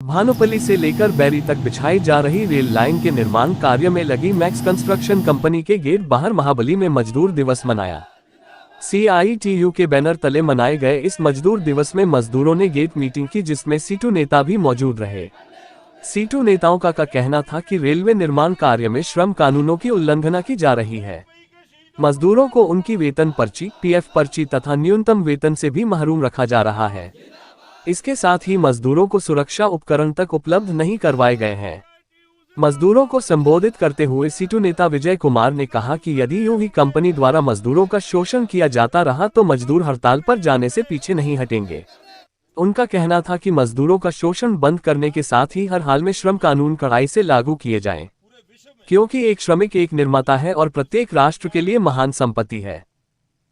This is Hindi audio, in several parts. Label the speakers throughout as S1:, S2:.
S1: भानुपल्ली से लेकर बैरी तक बिछाई जा रही रेल लाइन के निर्माण कार्य में लगी मैक्स कंस्ट्रक्शन कंपनी के गेट बाहर महाबली में मजदूर दिवस मनाया। CITU के बैनर तले मनाए गए इस मजदूर दिवस में मजदूरों ने गेट मीटिंग की, जिसमें सीटू नेता भी मौजूद रहे। सीटू नेताओं का कहना था कि रेलवे निर्माण कार्य में श्रम कानूनों की उल्लंघना की जा रही है। मजदूरों को उनकी वेतन पर्ची, PF पर्ची तथा न्यूनतम वेतन से भी महरूम रखा जा रहा है। इसके साथ ही मजदूरों को सुरक्षा उपकरण तक उपलब्ध नहीं करवाए गए हैं। मजदूरों को संबोधित करते हुए सीटू नेता विजय कुमार ने कहा कि यदि यूं ही कंपनी द्वारा मजदूरों का शोषण किया जाता रहा तो मजदूर हड़ताल पर जाने से पीछे नहीं हटेंगे। उनका कहना था कि मजदूरों का शोषण बंद करने के साथ ही हर हाल में श्रम कानून कड़ाई से लागू किए जाएं, क्योंकि एक श्रमिक एक निर्माता है और प्रत्येक राष्ट्र के लिए महान संपत्ति है।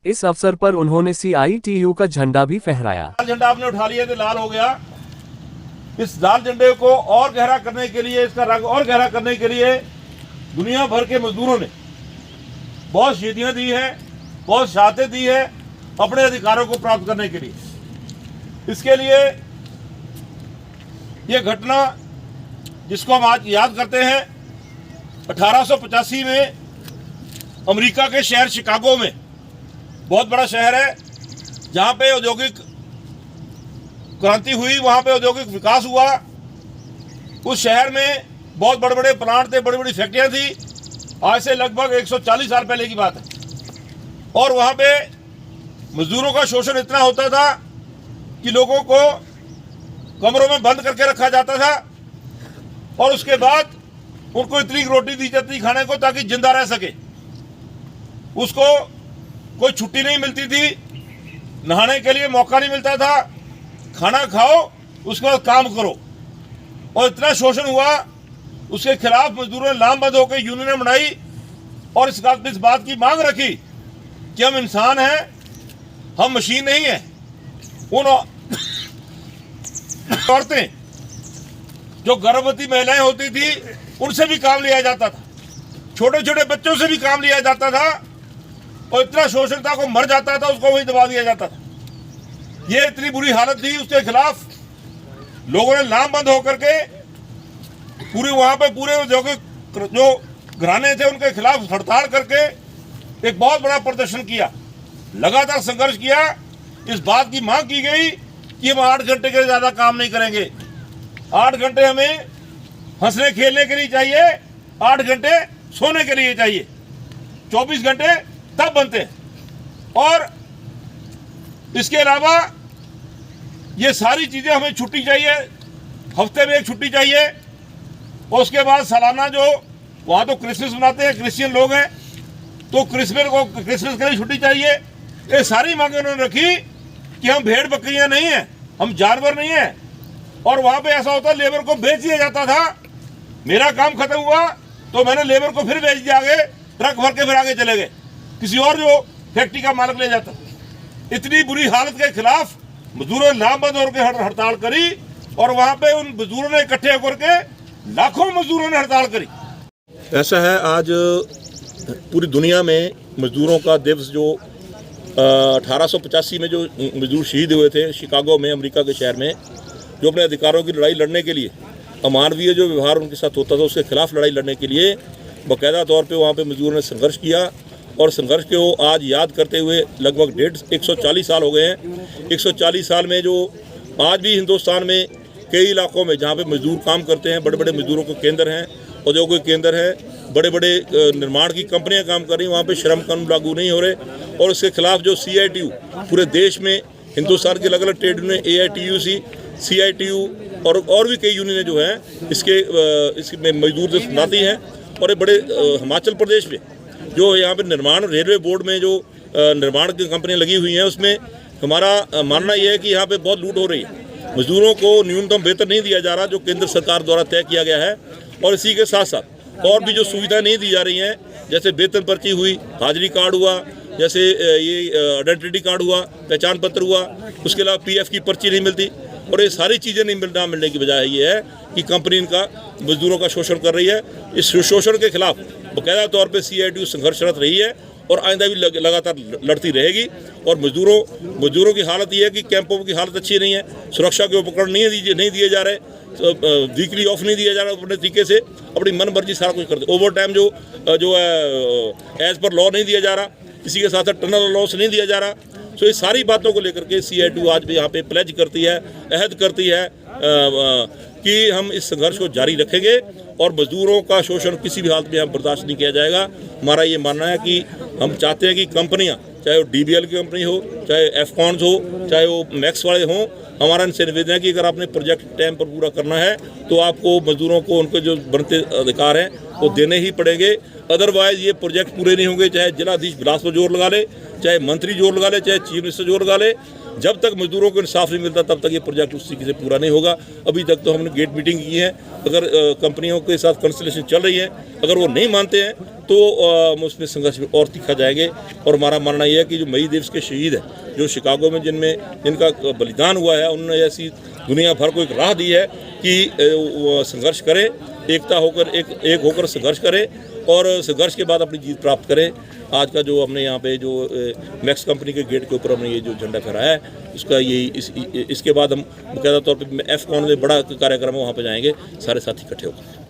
S1: इस अवसर पर उन्होंने CITU का झंडा भी फहराया।
S2: लाल झंडा आपने उठा लिया तो लाल हो गया। इस लाल झंडे को और गहरा करने के लिए, इसका रंग और गहरा करने के लिए दुनिया भर के मजदूरों ने बहुत शहीदियां दी है, बहुत शहादतें दी है अपने अधिकारों को प्राप्त करने के लिए। इसके लिए ये घटना जिसको हम आज याद करते हैं, 1885 में अमेरिका के शहर शिकागो में, बहुत बड़ा शहर है जहाँ पे औद्योगिक क्रांति हुई, वहाँ पे औद्योगिक विकास हुआ। उस शहर में बहुत बड़े बड़े प्लांट थे, बड़ी बड़ी फैक्ट्रियाँ थी। आज से लगभग 140 साल पहले की बात है। और वहाँ पे मजदूरों का शोषण इतना होता था कि लोगों को कमरों में बंद करके रखा जाता था और उसके बाद उनको इतनी रोटी दी जाती खाने को ताकि जिंदा रह सके। उसको कोई छुट्टी नहीं मिलती थी, नहाने के लिए मौका नहीं मिलता था, खाना खाओ उसके बाद काम करो। और इतना शोषण हुआ, उसके खिलाफ मजदूरों ने लामबंद होकर यूनियन बनाई और इस बात की मांग रखी कि हम इंसान हैं, हम मशीन नहीं है। उन औरतें जो गर्भवती महिलाएं होती थी उनसे भी काम लिया जाता था, छोटे छोटे बच्चों से भी काम लिया जाता था और इतना शोषण था को मर जाता था, उसको वही दबा दिया जाता था। ये इतनी बुरी हालत थी, उसके खिलाफ लोगों ने लामबंद होकर के पूरे वहां पे पूरे औद्योगिक जो घराने थे उनके खिलाफ हड़ताल करके एक बहुत बड़ा प्रदर्शन किया, लगातार संघर्ष किया। इस बात की मांग की गई कि हम 8 घंटे के ज्यादा काम नहीं करेंगे। 8 घंटे हमें हंसने खेलने के लिए चाहिए, 8 घंटे सोने के लिए चाहिए। 24 घंटे तब बनते हैं। और इसके अलावा ये सारी चीजें हमें छुट्टी चाहिए, हफ्ते में एक छुट्टी चाहिए। और उसके बाद सालाना जो वहाँ तो क्रिसमस मनाते हैं, क्रिश्चियन लोग हैं, तो क्रिसमस के लिए छुट्टी चाहिए। ये सारी मांगे उन्होंने रखी कि हम भेड़ बकरियां नहीं हैं, हम जानवर नहीं हैं। और वहाँ पे ऐसा होता लेबर को बेच दिया जाता था। मेरा काम खत्म हुआ तो मैंने लेबर को फिर बेच दिया, आगे ट्रक भर के फिर आगे चले गए, किसी और जो फैक्ट्री का मालिक ले जाता। इतनी बुरी हालत के खिलाफ मजदूरों ने लामबंद होकर हड़ताल करी और वहां पे उन मजदूरों ने इकट्ठे होकर के लाखों मजदूरों ने हड़ताल करी।
S3: ऐसा है, आज पूरी दुनिया में मजदूरों का दिवस जो 1885 में जो मजदूर शहीद हुए थे शिकागो में, अमेरिका के शहर में, जो अपने अधिकारों की लड़ाई लड़ने के लिए, अमानवीय जो व्यवहार उनके साथ होता था उसके खिलाफ लड़ाई लड़ने के लिए बाकायदा तौर पे वहाँ पे मजदूरों ने संघर्ष किया। और संघर्ष को आज याद करते हुए लगभग 140 साल हो गए हैं। 140 साल में जो आज भी हिंदुस्तान में कई इलाकों में जहाँ पे मजदूर काम करते हैं, बड़े बड़े मजदूरों के केंद्र हैं, औद्योगिक केंद्र हैं, बड़े बड़े निर्माण की कंपनियां काम कर रही हैं, वहाँ पे श्रम कानून लागू नहीं हो रहे। और इसके खिलाफ जो CITU पूरे देश में, हिंदुस्तान के अलग अलग ट्रेड यूनियन, AITUC, CITU और भी कई यूनियनें जो हैं इसमें मजदूर मनाती हैं। और ये बड़े हिमाचल प्रदेश में जो यहाँ पे निर्माण रेलवे बोर्ड में जो निर्माण की कंपनियां लगी हुई हैं, उसमें हमारा मानना यह है कि यहाँ पे बहुत लूट हो रही है। मजदूरों को न्यूनतम वेतन नहीं दिया जा रहा जो केंद्र सरकार द्वारा तय किया गया है। और इसी के साथ साथ और भी जो सुविधाएं नहीं दी जा रही हैं, जैसे वेतन पर्ची हुई, हाजिरी कार्ड हुआ, जैसे ये आइडेंटिटी कार्ड हुआ, पहचान पत्र हुआ, उसके अलावा PF की पर्ची नहीं मिलती। और ये सारी चीज़ें नहीं मिलने की वजह ये है कि कंपनी इनका मजदूरों का शोषण कर रही है। इस शोषण के खिलाफ बाकायदा तौर पे CITU संघर्षरत रही है और आइंदा भी लगातार लड़ती रहेगी। और मजदूरों की हालत ये है कि कैंपों की हालत अच्छी नहीं है, सुरक्षा के उपकरण नहीं दिए जा रहे, वीकली ऑफ नहीं दिया जा रहा, अपने तरीके से अपनी मन मर्जी सारा कुछ करते। ओवर टाइम जो है एज पर लॉ नहीं दिया जा रहा, इसी के साथ साथ टनल अलाउंस नहीं दिया जा रहा। सो ये सारी बातों को लेकर के CI2 आज भी यहाँ पे प्लेज करती है, अहद करती है कि हम इस संघर्ष को जारी रखेंगे और मजदूरों का शोषण किसी भी हालत में हम बर्दाश्त नहीं किया जाएगा। हमारा ये मानना है कि हम चाहते हैं कि कंपनियां, चाहे वो DBL की कंपनी हो, चाहे एफकॉन्स हो, चाहे वो मैक्स वाले हों, हमारा इनसे निवेदन है कि अगर आपने प्रोजेक्ट टाइम पर पूरा करना है तो आपको मजदूरों को उनके जो बनते अधिकार हैं वो देने ही पड़ेंगे। अदरवाइज ये प्रोजेक्ट पूरे नहीं होंगे, चाहे जिलाधीश बिलासपुर जोर लगा ले, चाहे मंत्री जोर लगा ले, चाहे चीफ मिनिस्टर जोर लगा ले, जब तक मजदूरों को इंसाफ नहीं मिलता तब तक ये प्रोजेक्ट उस तरीके से पूरा नहीं होगा। अभी तक तो हमने गेट मीटिंग की है, अगर कंपनियों के साथ कंसल्टेशन चल रही है, अगर वो नहीं मानते हैं तो उसमें संघर्ष और तीखा जाएंगे। और हमारा मानना यह है कि जो मई दिवस के शहीद हैं, जो शिकागो में जिनका बलिदान हुआ है, उन्होंने ऐसी दुनिया भर को एक राह दी है कि संघर्ष करें, एकता होकर एक होकर संघर्ष करें और संघर्ष के बाद अपनी जीत प्राप्त करें। आज का जो हमने यहाँ पे जो मैक्स कंपनी के गेट के ऊपर हमने ये जो झंडा फहराया है, उसका इसके बाद हम बाकायदा तौर पे एफकॉन में बड़ा कार्यक्रम वहाँ पे जाएंगे, सारे साथी इकट्ठे होकर।